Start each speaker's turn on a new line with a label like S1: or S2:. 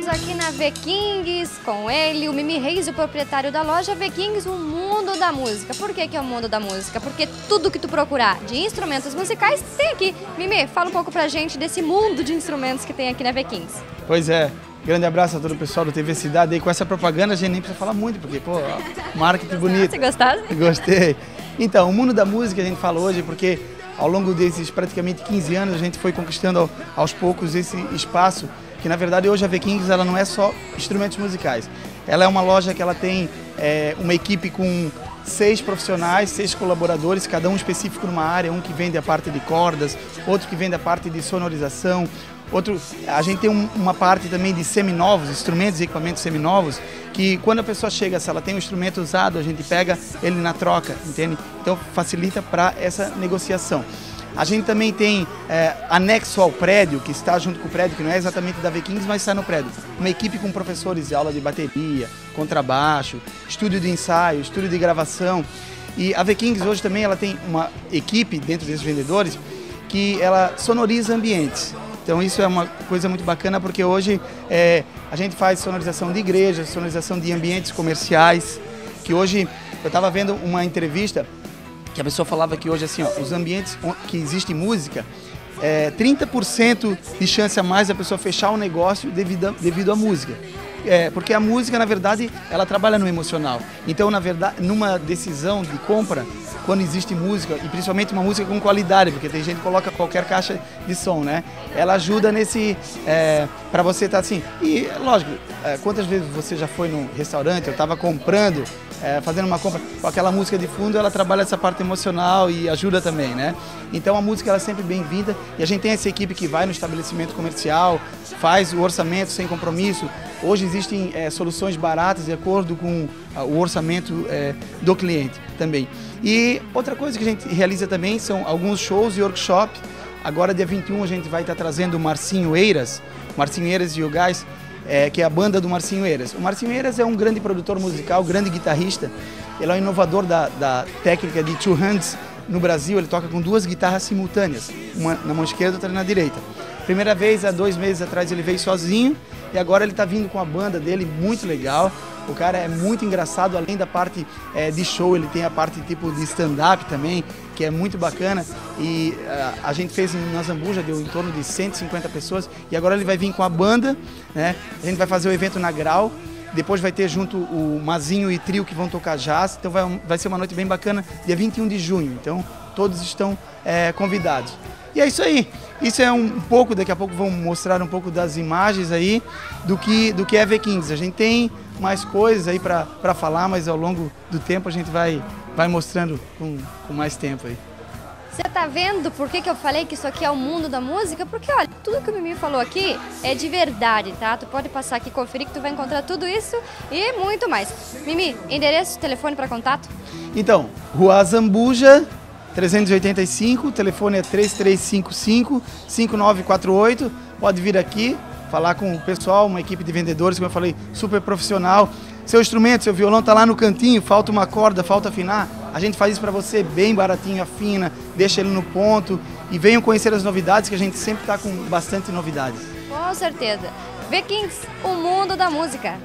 S1: aqui na V-Kings com ele, o Mimi Reis, o proprietário da loja V-Kings, o mundo da música. Por que é o mundo da música? Porque tudo que tu procurar de instrumentos musicais tem aqui. Mimi, fala um pouco pra gente desse mundo de instrumentos que tem aqui na V-Kings.
S2: Pois é, grande abraço a todo o pessoal do TV Cidade. E com essa propaganda a gente nem precisa falar muito, porque, pô, marketing bonito.
S1: Você gostaram?
S2: Gostei. Então, o mundo da música a gente fala hoje porque ao longo desses praticamente 15 anos a gente foi conquistando aos poucos esse espaço, que na verdade hoje a V-Kings ela não é só instrumentos musicais. Ela é uma loja que ela tem uma equipe com 6 profissionais, 6 colaboradores, cada um específico numa área, um que vende a parte de cordas, outro que vende a parte de sonorização, a gente tem uma parte também de seminovos, instrumentos e equipamentos seminovos, que quando a pessoa chega, se ela tem um instrumento usado, a gente pega ele na troca, entende? Então facilita para essa negociação. A gente também tem anexo ao prédio, que está junto com o prédio, que não é exatamente da V-Kings, mas está no prédio. Uma equipe com professores de aula de bateria, contrabaixo, estúdio de ensaio, estúdio de gravação. E a V-Kings hoje também ela tem uma equipe dentro desses vendedores que ela sonoriza ambientes. Então isso é uma coisa muito bacana porque hoje a gente faz sonorização de igrejas, sonorização de ambientes comerciais, que hoje eu estava vendo uma entrevista que a pessoa falava que hoje assim, ó, os ambientes que existe música, 30% de chance a mais da pessoa fechar o negócio devido à música. Porque a música, na verdade, ela trabalha no emocional. Então, na verdade, numa decisão de compra, quando existe música, e principalmente uma música com qualidade, porque tem gente que coloca qualquer caixa de som, né? Ela ajuda nesse... para você estar assim... E, lógico, quantas vezes você já foi num restaurante, eu estava comprando, fazendo uma compra com aquela música de fundo, ela trabalha essa parte emocional e ajuda também, né? Então, a música ela é sempre bem-vinda e a gente tem essa equipe que vai no estabelecimento comercial, faz o orçamento sem compromisso. Hoje existem soluções baratas de acordo com o orçamento do cliente também. E outra coisa que a gente realiza também são alguns shows e workshops. Agora, dia 21, a gente vai estar trazendo o Marcinho Eiras e o Gás, que é a banda do Marcinho Eiras. O Marcinho Eiras é um grande produtor musical, grande guitarrista. Ele é um inovador da técnica de two hands no Brasil. Ele toca com 2 guitarras simultâneas, uma na mão esquerda e outra na direita. Primeira vez, há 2 meses atrás, ele veio sozinho e agora ele está vindo com a banda dele, muito legal. O cara é muito engraçado, além da parte de show, ele tem a parte tipo de stand-up também, que é muito bacana. E a gente fez na Zambuja, deu em torno de 150 pessoas e agora ele vai vir com a banda, né? A gente vai fazer o evento na Grau, depois vai ter junto o Mazinho e Trio que vão tocar jazz, então vai ser uma noite bem bacana, dia 21 de junho, então todos estão convidados. E é isso aí, isso é um pouco, daqui a pouco vamos mostrar um pouco das imagens aí do que é V-Kings. A gente tem mais coisas aí para falar, mas ao longo do tempo a gente vai mostrando com mais tempo aí.
S1: Você tá vendo por que eu falei que isso aqui é o mundo da música? Porque, olha, tudo que o Mimi falou aqui é de verdade, tá? Tu pode passar aqui e conferir que tu vai encontrar tudo isso e muito mais. Mimi, endereço, telefone para contato?
S2: Então, Rua Zambuja, 385, o telefone é 3355-5948. Pode vir aqui, falar com o pessoal, uma equipe de vendedores, como eu falei, super profissional. Seu instrumento, seu violão está lá no cantinho, falta uma corda, falta afinar. A gente faz isso para você bem baratinho, afina, deixa ele no ponto. E venham conhecer as novidades, que a gente sempre está com bastante novidades.
S1: Com certeza. V-Kings, o mundo da música.